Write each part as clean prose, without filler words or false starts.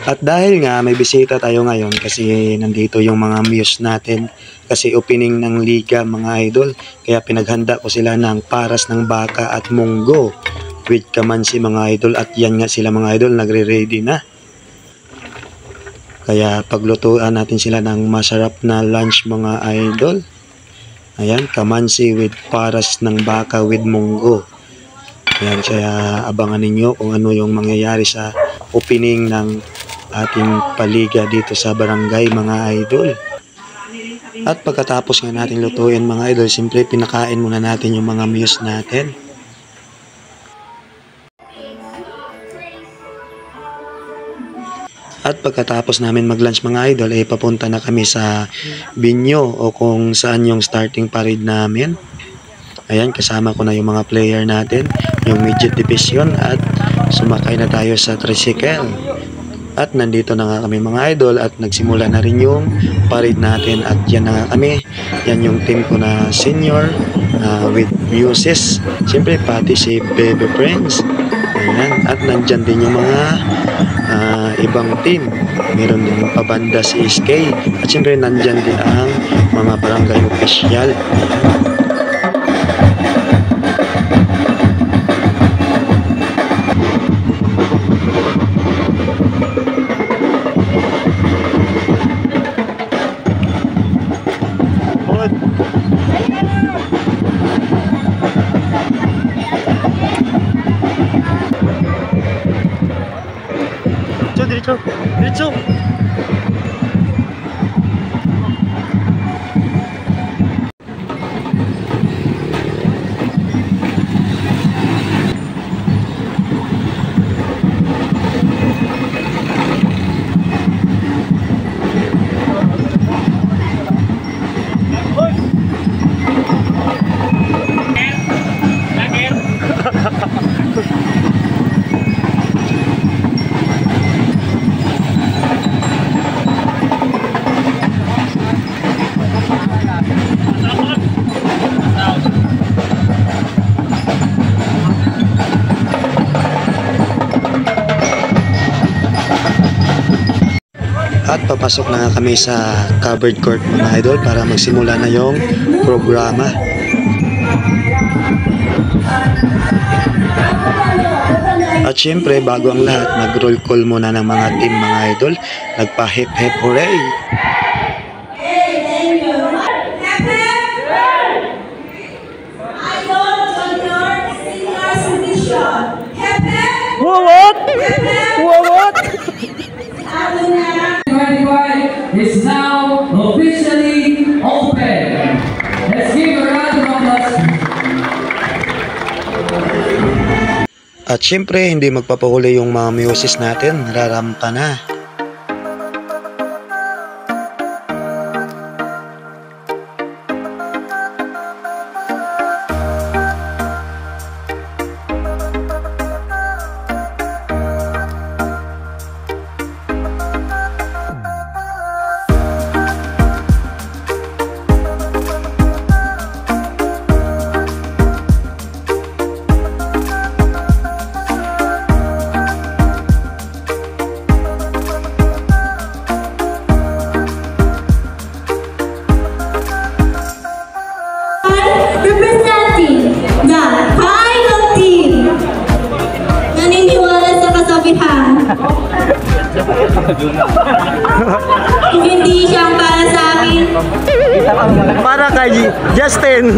At dahil nga may bisita tayo ngayon kasi nandito yung mga muse natin kasi opening ng liga mga idol, kaya pinaghanda ko sila ng paras ng baka at munggo with kamansi mga idol, at yan nga sila mga idol, nagre-ready na. Kaya paglutuan natin sila ng masarap na lunch mga idol. Ayan, kamansi with paras ng baka with munggo. Ayan, kaya abangan ninyo kung ano yung mangyayari sa opening ng ating paliga dito sa barangay mga idol. At pagkatapos nga natin lutuin mga idol, simple pinakain muna natin yung mga muse natin. At pagkatapos namin mag-lunch mga idol, ay papunta na kami sa binyo o kung saan yung starting parade namin. Ayan, kasama ko na yung mga player natin, yung midget division, at sumakay na tayo sa tricycle. At nandito na nga kami mga idol at nagsimula na rin yung parade natin, at yan na nga kami. Yan yung team ko na senior with muses. Siyempre pati si Baby Friends. Ayan. At nandyan din yung mga ibang team. Meron din yung pabanda si SK. At siyempre nandyan din ang mga barangay official. Diretso, diretso. At papasok na nga kami sa covered court mga idol para magsimula na yung programa. At syempre bago ang lahat, nag-roll call muna ng mga team mga idol. Nagpa-hip hip hooray! What? Is now officially open. Let's give a round of applause. At syempre hindi magpapahuli yung mga muses natin, rarampa na. Representing the final team. Naniniwala sa kasabihan. Kung hindi siyang para sa amin. Para kay Justin.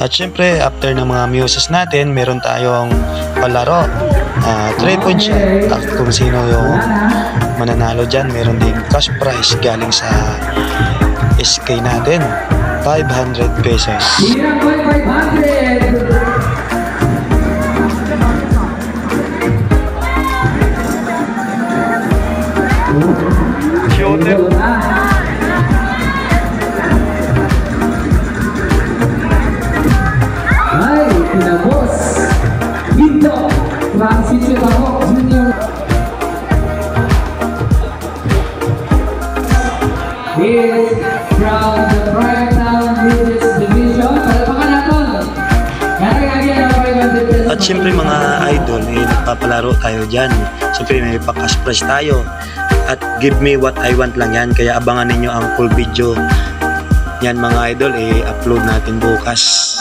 At syempre, after ng mga muses natin, meron tayong palaro. 3-point shot. At kung sino yung mananalo dyan, meron ding cash prize galing sa SK natin. 500 pesos. Hirang boy 500. Shooter. Ay, pinabos. Dito, Francisco Tahok Jr. Is from the Primetime Business Division. Palapakan natin. Karagagyan ang 500 pesos. At syempre mga idol, nagpapalaro tayo dyan. Syempre may pa-cash prize tayo. At give me what I want lang yan. Kaya abangan ninyo ang full video. Yan mga idol, upload natin bukas.